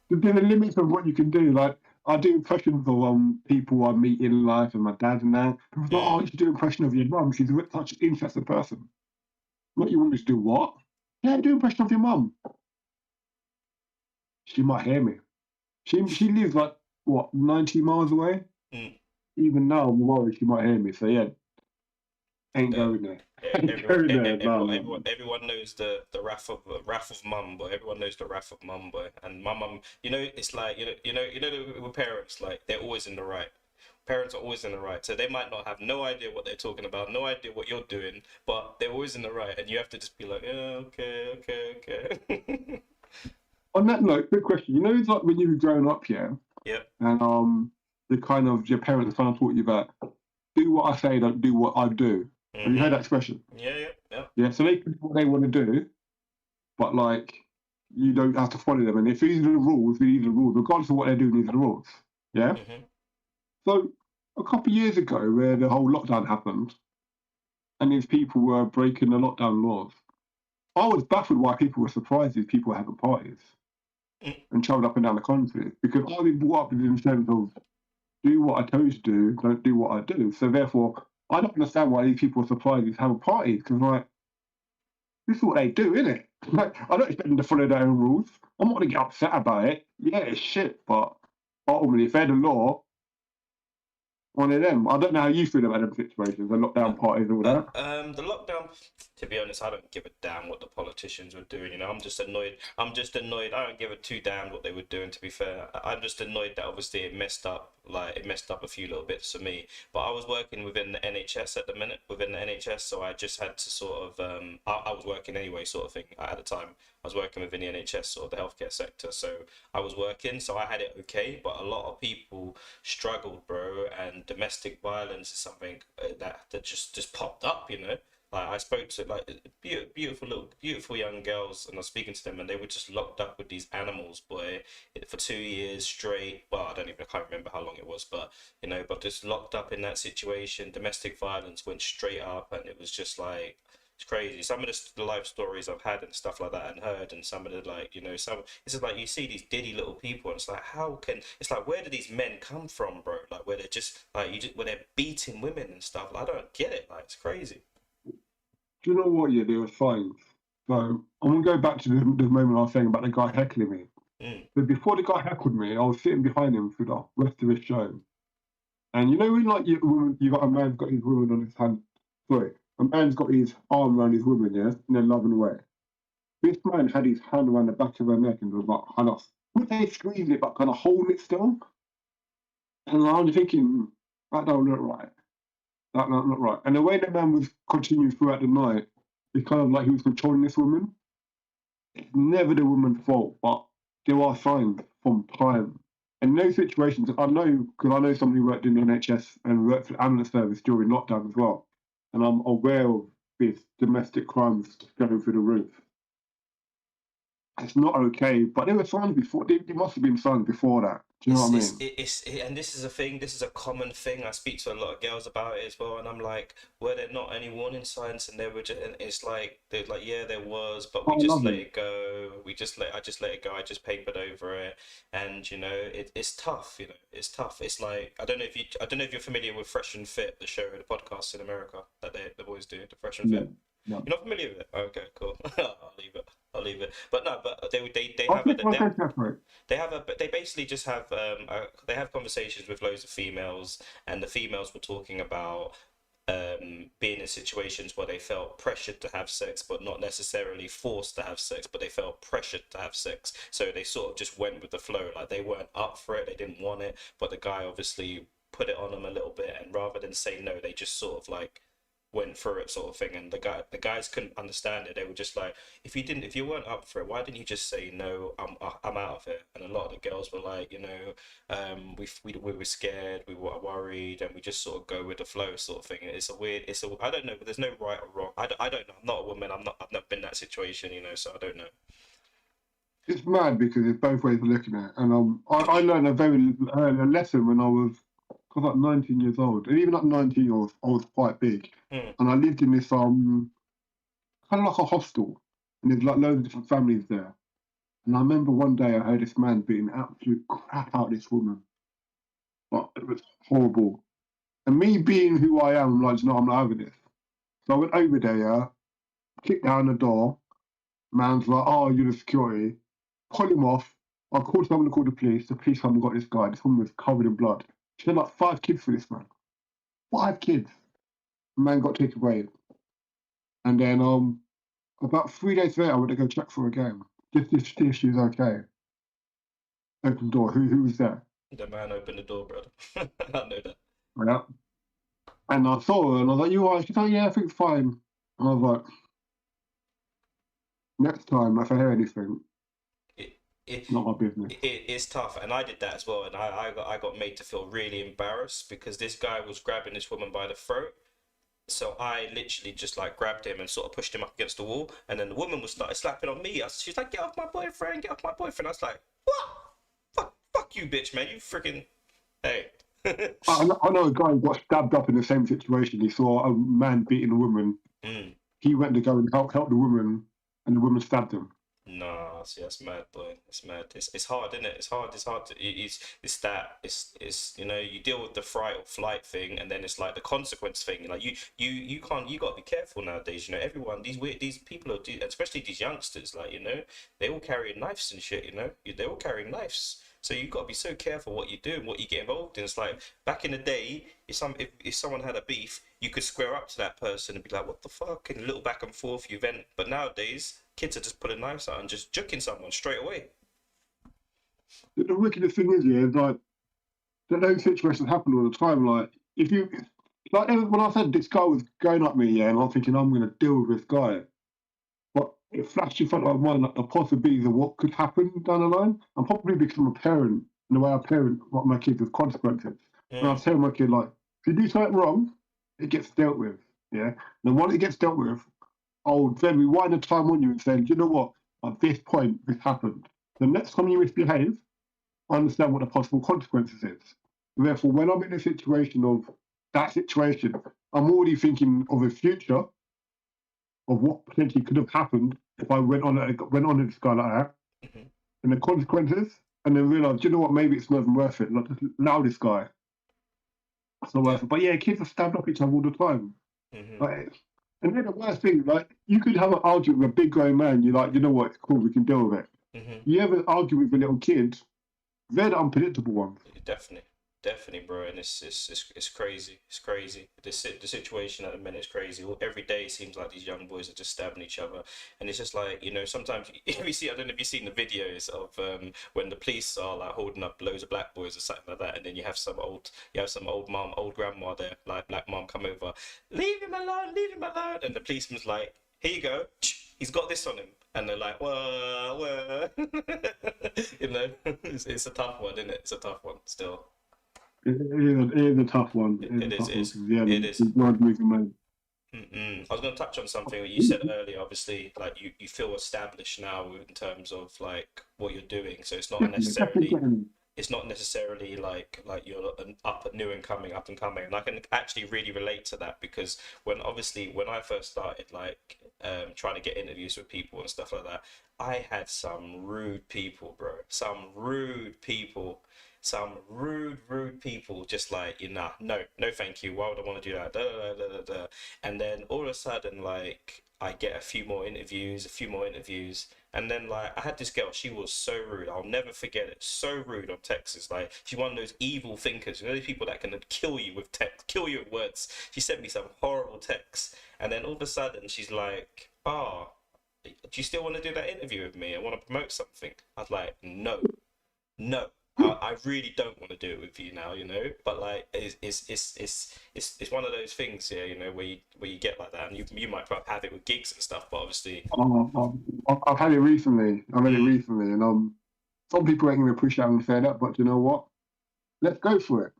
There's a limit of what you can do. Like I do impressions of people I meet in life and my dad and that. People go, "Oh, you should do an impression of your mum. She's such an interesting person." What you want me to do? What? Yeah, do an impression of your mum. She might hear me. She lives like what 90 miles away. Mm. Even now, I'm worried she might hear me. So yeah, ain't The, going there. Ain't going there. No, no, no. everyone knows the wrath of mum, boy. Everyone knows the wrath of mum, boy. And my mum, it's like with parents, like they're always in the right. Parents are always in the right, so they might not have no idea what they're talking about, no idea what you're doing, but they're always in the right, and you have to just be like, yeah, okay. On that note, quick question. You know, it's like when you were growing up, yeah, Yep. and the kind of your parents kind of taught you that do what I say, don't do what I do. Have you heard that Mhm. expression? Yeah. Yeah. So they can do what they want to do, but like you don't have to follow them. And if these are the rules, these are the rules, regardless of what they're doing. These are the rules. Yeah. Mhm. So a couple of years ago, where the whole lockdown happened, and these people were breaking the lockdown laws, I was baffled why people were surprised these people were having parties Mm. and travelled up and down the country because I've been brought up with the sense of do what I told you to do, don't do what I do. So therefore, I don't understand why these people are surprised he's having parties because like this is what they do, isn't it? Like I don't expect them to follow their own rules. I'm not gonna get upset about it. Yeah, it's shit, but ultimately, if they're the law, one of them. I don't know how you feel about them situations, the Uh, lockdown parties, all that. the lockdown. To be honest, I don't give a damn what the politicians were doing. I'm just annoyed. I'm just annoyed. I don't give a two damn what they were doing. To be fair, I'm just annoyed that obviously it messed up. Like it messed up a few little bits for me. But I was working within the NHS at the minute, within the NHS, so I just had to sort of. I was working anyway, sort of thing. At the time, I was working within the NHS or the healthcare sector, so I was working, so I had it okay. But a lot of people struggled, bro, and domestic violence is something that just popped up, Like I spoke to like beautiful young girls, and I was speaking to them, and they were just locked up with these animals, boy, for 2 years straight. Well, I can't remember how long it was, but but just locked up in that situation. Domestic violence went straight up, and it was just like it's crazy. Some of the life stories I've had and stuff like that and heard, and some of the some it's just like you see these diddy little people, and it's like it's like where do these men come from, bro? Like where they're just like where they're beating women and stuff. Like, I don't get it. Like it's crazy. Do you know what? Yeah, there were signs. So I'm gonna go back to the moment I was saying about the guy heckling me. Mm, But before the guy heckled me, I was sitting behind him for the rest of his show. And you know when like you got a man's got his woman on his hand. Sorry, a man's got his arm around his woman, yeah, in a loving way. This man had his hand around the back of her neck and was like, kind of, would they squeeze it, but kind of holding it still? And I'm thinking, that don't look right. That don't look right. And the way the man was continuing throughout the night, it's kind of like he was controlling this woman. It's never the woman's fault, but there are signs from time. And in those situations, I know, because I know somebody who worked in the NHS and worked for the ambulance service during lockdown as well. And I'm aware of this domestic crimes going through the roof. it's not okay. But there were signs before. There must have been signs before that. Do you know what I mean? And this is a thing. This is a common thing. I speak to a lot of girls about it as well, and I'm like, were there not any warning signs? And they were just, and it's like they're like, yeah, there was, but I we just love let it. it go. I just let it go. I just papered over it, and it's tough. It's tough. It's like I don't know if you're familiar with Fresh and Fit, the show, the podcast in America that the boys do, the Fresh and No, Fit. no. You're not familiar with it? Okay, cool. I'll leave it. I'll leave it. But no, but they I'll have a take my take for it. but they basically just have they have conversations with loads of females, and the females were talking about being in situations where they felt pressured to have sex, but not necessarily forced to have sex, but they felt pressured to have sex. So they sort of just went with the flow, like they weren't up for it, they didn't want it, but the guy obviously put it on them a little bit, and rather than say no, they just sort of like went through it sort of thing. And the guys couldn't understand it. They were just like, if you weren't up for it, why didn't you just say no, I'm out of it? And a lot of the girls were like, we were scared, we were worried, and we just sort of go with the flow sort of thing. I don't know, but there's no right or wrong. I don't know, I'm not a woman, I've not been in that situation, so I don't know. It's mad because it's both ways of looking at it. And I learned a lesson when I was like 19 years old. And even at 19, I was quite big. Hmm. And I lived in this kind of like a hostel. And there's like loads of different families there. And I remember one day I heard this man beating absolute crap out of this woman. But it was horrible. And me being who I am, I'm like, no, I'm not having this. So I went over there, yeah, kicked down the door. Man's like, oh, you're the security. Pull him off. I called someone to call the police. The police haven't got this guy. This woman was covered in blood. She had like 5 kids for this man. 5 kids. The man got taken away. And then about 3 days later, I went to go check for her again. Just to see if she was okay. Open door. Who was there? The man opened the door, brother. I know that. Yeah. And I saw her and I was like, you alright? She's like, yeah, I think fine. And I was like, next time if I hear anything, it, not my business. it's tough, and I did that as well, and I got made to feel really embarrassed because this guy was grabbing this woman by the throat. So I literally just like grabbed him and sort of pushed him up against the wall, and then the woman was started slapping on me. She's like, "Get off my boyfriend! Get off my boyfriend!" I was like, "What? Fuck you, bitch, man! You freaking hey." I know a guy who got stabbed up in the same situation. He saw a man beating a woman. Mm. He went to go and help the woman, and the woman stabbed him. Nah, see, that's mad, boy. It's mad. It's hard, isn't it? It's hard. It's hard to. It's that. It's you deal with the fright or flight thing, and then it's like the consequence thing. Like you can't. You got to be careful nowadays. Everyone. These people are, especially these youngsters. Like they all carrying knives and shit. They're all carrying knives. So you got to be so careful what you do and what you get involved in. It's like back in the day, if someone had a beef, you could square up to that person and be like, "What the fuck?" and a little back and forth. You vent. But nowadays, kids are just pulling knives out and just juking someone straight away. The wickedest thing is, yeah, like those situations happen all the time. Like if you, like when I said this guy was going at me, yeah, and I'm thinking I'm going to deal with this guy, but it flashed in front of my mind like the possibilities of what could happen down the line. I'm probably become a parent in the way I parent my kids with consequences. And I tell my kid like, if you do something wrong, it gets dealt with. Yeah. And once it gets dealt with, I'll then rewind the time on you and say, you know what? At this point, this happened. The next time you misbehave, I understand what the possible consequences is. And therefore, when I'm in a situation of that situation, I'm already thinking of the future of what potentially could have happened if I went on to this guy like that, and the consequences, and then realize, you know what? Maybe it's not even worth it. Like, just allow this guy. It's not worth it. But yeah, kids are stabbed up each other all the time. Like, and then the worst thing, like you could have an argument with a big grown man. You're like, you know what? It's cool. We can deal with it. You ever argue with a little kid? They're the unpredictable ones. Definitely, bro. And it's crazy. It's crazy. The situation at the minute is crazy. Every day it seems like these young boys are just stabbing each other, and it's just like sometimes if you see, I don't know if you've seen the videos of when the police are like holding up loads of black boys or something like that, and then you have some old grandma there, like black mom, come over, leave him alone, and the policeman's like, here you go, he's got this on him. And they're like, well, it's a tough one, isn't it? It's a tough one still. It is a tough one. It is. Yeah, It is. Moving man. I was going to touch on something that you said earlier. Obviously, like you feel established now in terms of like what you're doing. So Definitely, definitely getting. it's not necessarily like you're an up and coming, and I can actually really relate to that because when I first started like trying to get interviews with people and stuff like that, I had some rude people, bro, some rude people, just like, you know, no thank you, why would I want to do that, da, da, da, da, da. And then all of a sudden, like, I get a few more interviews, and then like I had this girl, she was so rude. I'll never forget it. So rude on texts. Like she's one of those evil thinkers. You know, those people that can kill you with text, kill you with words. She sent me some horrible texts, and then all of a sudden she's like, "Ah, do you still want to do that interview with me? I want to promote something." I was like, "No, no." I really don't want to do it with you now, you know. But like, it's one of those things, yeah, you know, where you get like that, and you might have it with gigs and stuff, but obviously, I've had it recently. I've had it mm, recently, and some people ain't gonna appreciate having said that, but you know what? Let's go for it.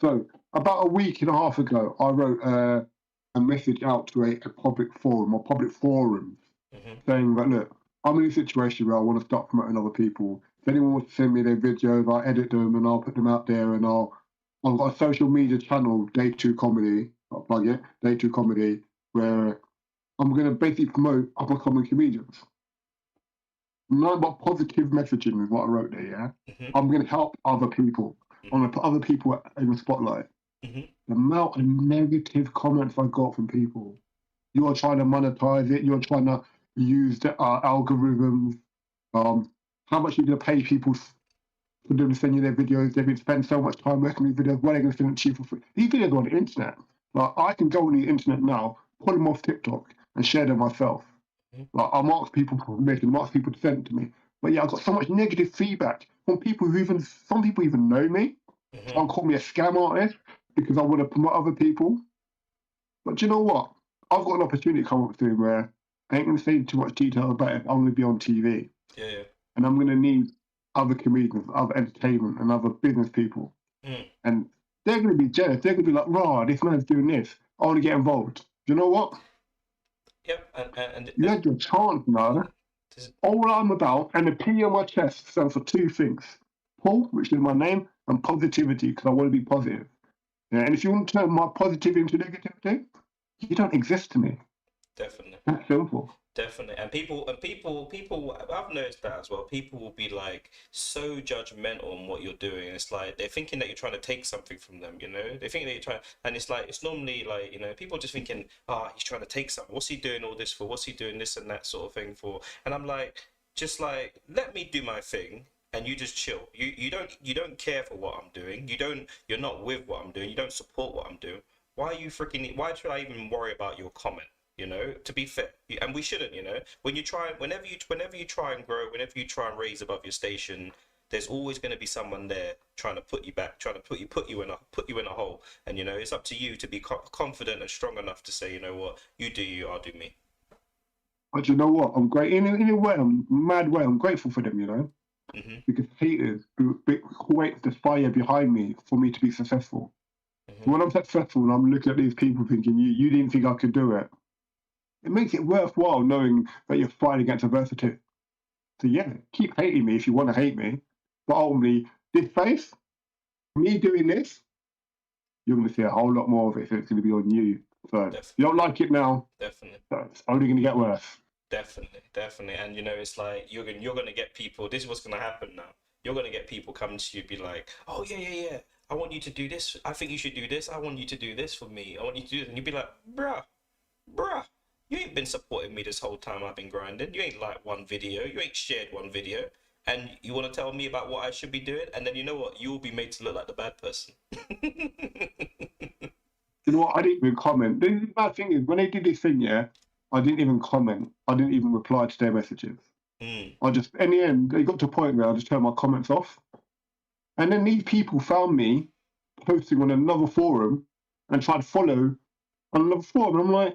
So about a week and a half ago, I wrote a message out to a public forum or public forums hmm saying that look, I'm in a situation where I want to start promoting other people. If anyone wants to send me their videos, I'll edit them and I'll put them out there, and I've got a social media channel, Day Two Comedy. I'll plug it, Day Two Comedy, where I'm going to basically promote up and coming comedians. Nothing but positive messaging is what I wrote there. Yeah, hmm I'm going to help other people. I'm hmm going to put other people in the spotlight. hmm The amount of negative comments I got from people. You are trying to monetize it. You're trying to use the algorithms. Um, how much you're going to pay people for them to send you their videos? They've been spending so much time working on these videos. Why are they going to send it to you for free? These videos are on the internet. Like I can go on the internet now, pull them off TikTok, and share them myself. Like I'm asking people for permission, I'm asking people to send it to me. But yeah, I got so much negative feedback from people who some people even know me, try hmm and call me a scam artist because I want to promote other people. But you know what? I've got an opportunity to come up soon where I ain't going to say too much detail about it. I'm going to be on TV, yeah, yeah. and I'm going to need other comedians, other entertainment, and other business people. Mm. And they're going to be jealous. They're going to be like, rah, this man's doing this. I want to get involved. You know what? Yep, You had your chance, man. this, All I'm about, and the P on my chest stands for two things: Paul, which is my name, and positivity, because I want to be positive. Yeah, and if you want to turn my positivity into negativity, you don't exist to me. definitely. That's simple. Definitely, and people. I've noticed that as well. People will be like so judgmental on what you're doing. It's like they're thinking that you're trying to take something from them. You know, they think that you're trying, and it's like it's normally like, you know, people just thinking, ah, he's trying to take something. What's he doing all this for? What's he doing this and that sort of thing for? And I'm like, just like let me do my thing, and you just chill. You don't care for what I'm doing. You're not with what I'm doing. You don't support what I'm doing. Why are you freaking? Why should I even worry about your comment? You know, to be fair, and we shouldn't, you know, whenever you try and grow, whenever you try and raise above your station, there's always going to be someone there trying to put you back, trying to put you in a hole. And you know, it's up to you to be confident and strong enough to say, you know what, you do you, I'll do me. But you know what? I'm great in a way, I'm mad way. I'm grateful for them, you know, hmm because haters create the fire behind me for me to be successful. So hmm when I'm successful and I'm looking at these people thinking, you didn't think I could do it, it makes it worthwhile knowing that you're fighting against adversity. So yeah, keep hating me if you want to hate me. But ultimately, this face, me doing this, you're going to see a whole lot more of it. So it's going to be on you. So if Def- you don't like it now, definitely. it's only going to get worse. Definitely, and you know, it's like you're gonna get people. This is what's gonna happen now. You're gonna get people coming to you, be like, "Oh yeah, yeah, yeah. I want you to do this. I think you should do this. I want you to do this for me. I want you to do this." And you'd be like, bruh, you ain't been supporting me this whole time I've been grinding. You ain't liked one video. You ain't shared one video. And you want to tell me about what I should be doing? And then you know what? You will be made to look like the bad person. You know what? I didn't even comment. The bad thing is, when they did this thing, yeah, I didn't even comment. I didn't even reply to their messages. mm, I just, in the end, it got to a point where I just turned my comments off. And then these people found me posting on another forum and tried to follow on another forum. And I'm like,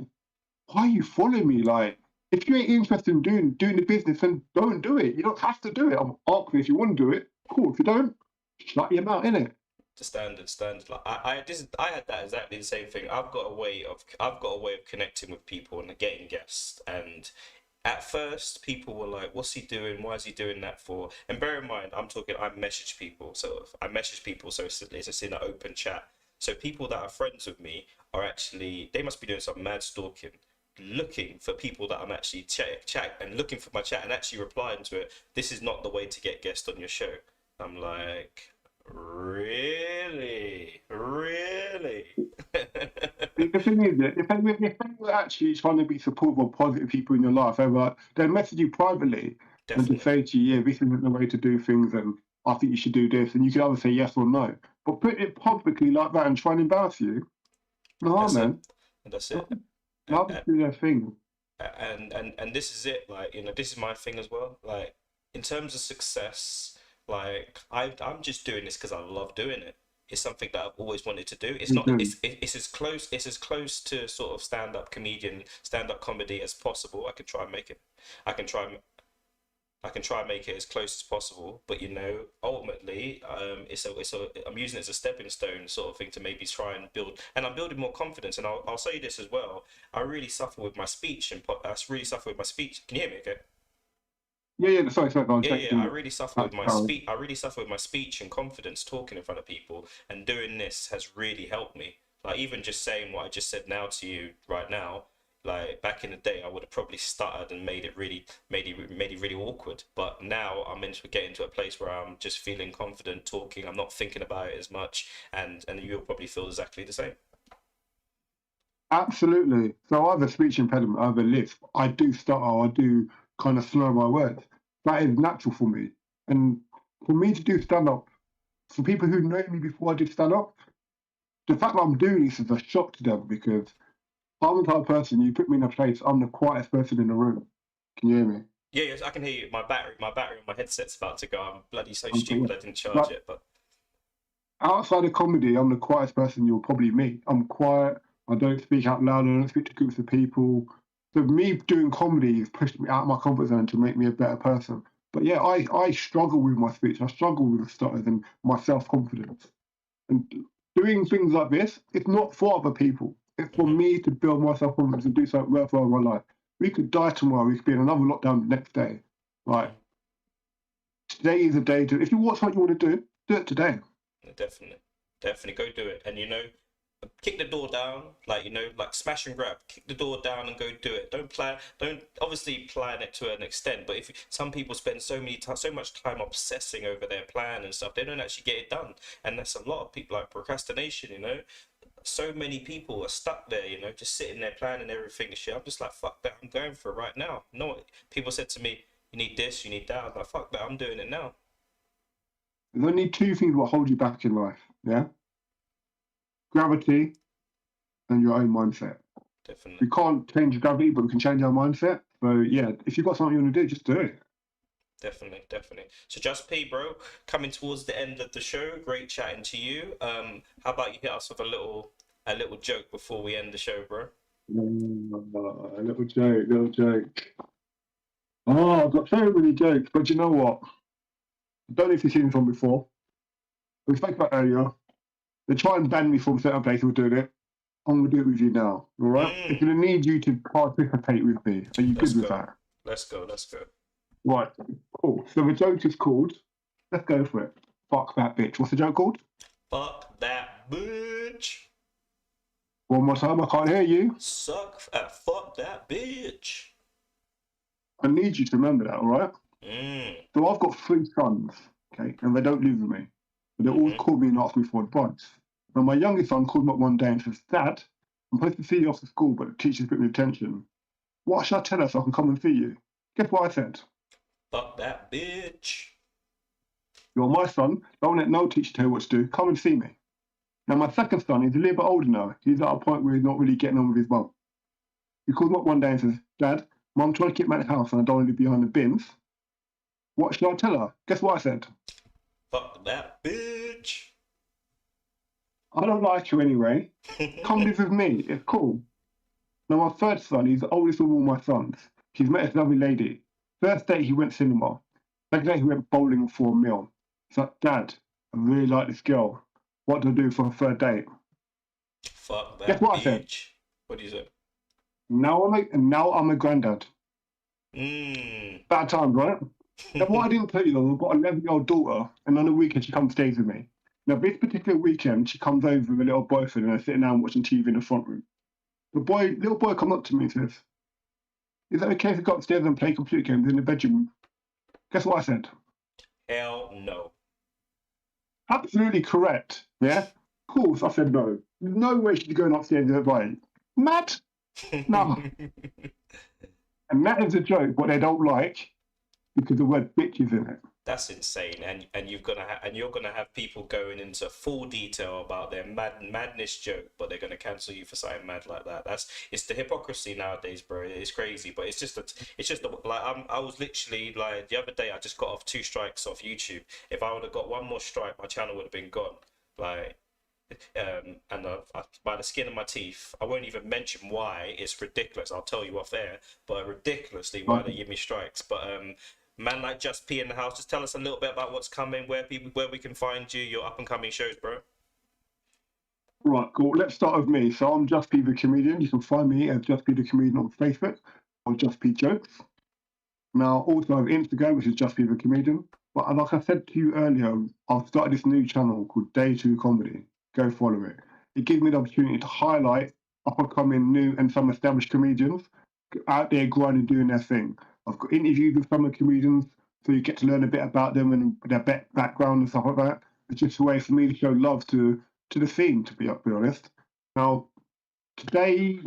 why are you following me? Like, if you ain't interested in doing the business, then don't do it. You don't have to do it. I'm asking if you want to do it. Cool. If you don't, shut your mouth, innit? The standard. Like I had that exactly the same thing. I've got a way of connecting with people and getting guests. And at first, people were like, "What's he doing? Why is he doing that for?" And bear in mind, I message people, so it's in an open chat. So people that are friends with me are actually they must be doing some mad stalking, looking for people that I'm actually chat and looking for my chat and actually replying to it. This is not the way to get guests on your show. I'm like, really? Really? The thing is, that if they were actually trying to be supportive of positive people in your life, they'll message you privately and just Definitely. say to you, yeah, this isn't the way to do things, and I think you should do this, and you can either say yes or no. But put it publicly like that and try and embarrass you, no, That's it. man. And that's it. Love to do their thing. And this is it. Like, this is my thing as well. Like, in terms of success, like I'm just doing this because I love doing it. It's something that I've always wanted to do. It's Me not. too. It's as close to sort of stand up comedy as possible. I can try and make it. I can try. I can try and make it as close as possible, but ultimately, I'm using it as a stepping stone sort of thing to maybe try and build, and I'm building more confidence. And I'll say this as well. I really suffer with my speech, and I really suffer with my speech. Can you hear me? Okay. Yeah, yeah. Sorry, I was Yeah, yeah. texting you. That's Karen. I really suffer with my speech and confidence talking in front of people, and doing this has really helped me. Like even just saying what I just said now to you right now, like back in the day, I would have probably stuttered and made it really awkward. But now I'm into getting to a place where I'm just feeling confident talking. I'm not thinking about it as much, and you'll probably feel exactly the same. Absolutely. So I have a speech impediment, I have a lisp. I do stutter, I do kind of slur my words. That is natural for me. And for me to do stand up, for people who know me before I did stand up, the fact that I'm doing this is a shock to them because I'm the type of person, you put me in a place, I'm the quietest person in the room. Can you hear me? Yeah, yes, I can hear you. My battery on my headset's about to go. I'm bloody so Yeah. stupid I didn't charge Like it, but outside of comedy, I'm the quietest person you'll probably meet. I'm quiet, I don't speak out loud, I don't speak to groups of people. So me doing comedy has pushed me out of my comfort zone to make me a better person. But yeah, I struggle with my speech. I struggle with stutters and my self-confidence. And doing things like this, it's not for other people. It's for mhm, me to build my self-confidence and do something worthwhile in my life. We could die tomorrow. We could be in another lockdown the next day. Like mhm. today is a day to. If you want something you want to do it today. Yeah, definitely go do it. And kick the door down, like like smash and grab, kick the door down and go do it. Don't obviously plan it to an extent, but if some people spend so much time obsessing over their plan and stuff, they don't actually get it done. And that's a lot of people, like procrastination. So many people are stuck there, just sitting there planning everything and shit. I'm just like, fuck that, I'm going for it right now. No, people said to me, you need this, you need that. I was like, fuck that, I'm doing it now. There's only two things that hold you back in life. Yeah, gravity and your own mindset. Definitely. We can't change gravity, but we can change our mindset. So yeah, if you've got something you want to do, just do it. Definitely. So just P, bro, coming towards the end of the show. Great chatting to you. How about you hit us with a little joke before we end the show, bro? Little joke, little joke. Oh, I've got so many jokes, but you know what? I don't know if you've seen this one before. We spoke about earlier. They try and ban me from certain places for doing it. I'm gonna do it with you now. All right? It's Mm, gonna need you to participate with me. Are you let's good with go. that? Let's go. Right. Cool. So the joke is called. Let's go for it. Fuck that bitch. What's the joke called? Fuck that bitch. One more time. I can't hear you. Fuck that bitch. I need you to remember that. All right. Mm, So I've got three sons. Okay, and they don't live with me. But they always mm-hmm. call me and ask me for advice. And my youngest son called me up one day and says, "Dad, I'm supposed to see you after school, but the teacher's put me attention. What should I tell her so I can come and see you?" Guess what I said? Fuck that bitch. "You're my son. Don't let no teacher tell you what to do. Come and see me." Now, my second son is a little bit older now. He's at a point where he's not really getting on with his mum. He calls me up one day and says, "Dad, Mum tried to get me out of the house and I don't want to be behind the bins. What should I tell her?" Guess what I said? Fuck that bitch. "I don't like you anyway. Come live with me. It's cool." Now, my third son, he's the oldest of all my sons. He's met this lovely lady. First date, he went cinema. Second date, he went bowling for a meal. He's like, "Dad, I really like this girl. what to do for a third date. Fuck Guess that what I said? bitch. What do you say? Now I'm a granddad. Mmm. Bad times, right? Now, what I didn't tell you, though, I've got an 11-year-old daughter, and on the weekend she comes stays with me. Now, this particular weekend, she comes over with a little boyfriend, and they're sitting down watching TV in the front room. Little boy comes up to me and says, "Is it okay if we go upstairs and play computer games in the bedroom?" Guess what I said? Hell no. Absolutely correct. Yeah? Of course, I said no. There's no way she's going upstairs with her. Mad? No. And that is a joke, what they don't like, because the word bitch is in it. That's insane, and you're gonna have people going into full detail about their madness joke, but they're gonna cancel you for something mad like that. It's the hypocrisy nowadays, bro. It's crazy, but it's just like I was literally like the other day I just got off 2 strikes off YouTube. If I would have got one more strike, my channel would have been gone. Like. And by the skin of my teeth, I won't even mention why. It's ridiculous. I'll tell you off air, but ridiculously why they give me strikes. But man like Just P in the house, just tell us a little bit about what's coming, where we can find you, your up and coming shows, bro. Right, cool. Let's start with me. So I'm Just P the Comedian. You can find me as Just P the Comedian on Facebook or Just P Jokes. Now, also I have Instagram, which is Just P the Comedian. But like I said to you earlier, I've started this new channel called Day 2 Comedy. Go follow it. It gives me the opportunity to highlight up-and-coming new and some established comedians out there grinding, doing their thing. I've got interviews with some of the comedians, so you get to learn a bit about them and their background and stuff like that. It's just a way for me to show love to the scene, to be honest. Now, today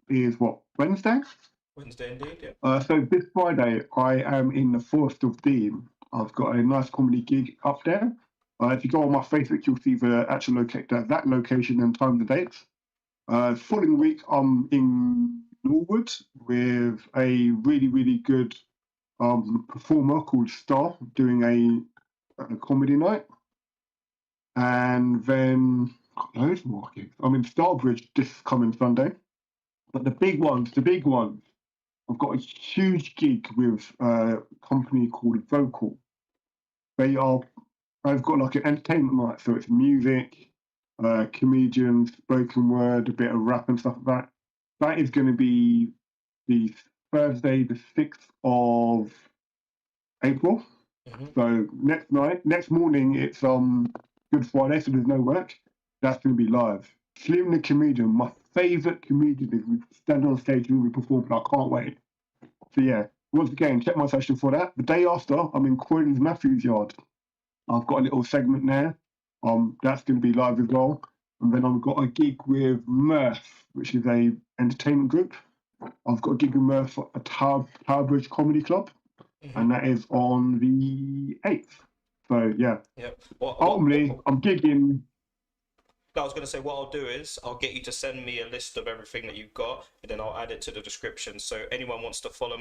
is what, Wednesday? Wednesday indeed, yeah. So this Friday, I am in the Forest of Dean. I've got a nice comedy gig up there. If you go on my Facebook, you'll see the actual that location and time, the dates. Following week, I'm in Norwood with a really, really good performer called Star doing a comedy night. And then got loads more gigs. I'm in Starbridge this coming Sunday. But the big ones, I've got a huge gig with a company called Vocal. I've got like an entertainment night, so it's music, comedians, spoken word, a bit of rap and stuff like that. That is going to be the Thursday, the 6th of April. Mm-hmm. So next morning, it's Good Friday, so there's no work. That's going to be live. Slim the Comedian, my favourite comedian, is we stand on stage and we perform, and I can't wait. So yeah, once again, check my session for that. The day after, I'm in Croydon's Matthews Yard. I've got a little segment there. That's going to be live as well. And then I've got a gig with Mirth, which is a entertainment group. I've got a gig with Mirth at Tower Bridge Comedy Club, and that is on the 8th. So yeah. Yep. Ultimately, I'm gigging. I was going to say, what I'll do is I'll get you to send me a list of everything that you've got, and then I'll add it to the description. So anyone wants to follow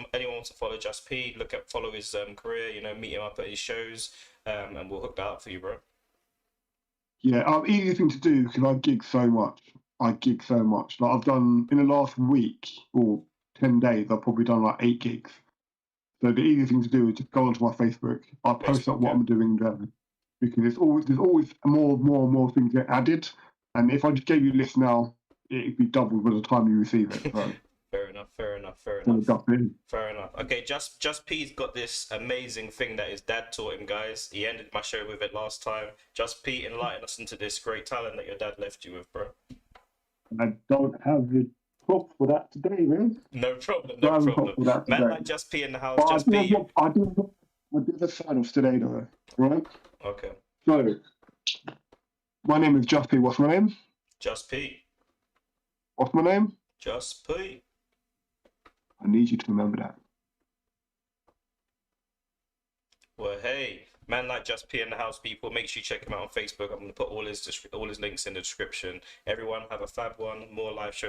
Just P, follow his career, meet him up at his shows, and we'll hook that up for you, bro. Yeah, easy thing to do because I gig so much. Like I've done in the last week or 10 days, I've probably done like 8 gigs. So the easy thing to do is just go onto my Facebook. I'll post up what I'm doing there, because there's always more things get added. And if I just gave you a list now, it'd be double by the time you receive it. So. Fair enough. Fair enough. Okay, Just P's got this amazing thing that his dad taught him, guys. He ended my show with it last time. Just P, enlighten us into this great talent that your dad left you with, bro. I don't have the prop for that today, man. No problem. Man like Just P in the house. But Just P. I do the sign-offs today, though, right? Okay. So, my name is Just P. What's my name? Just P. What's my name? Just P. I need you to remember that. Well, hey, man like Just P in the house, people. Make sure you check him out on Facebook. I'm going to put all his links in the description. Everyone have a fab one. More live shows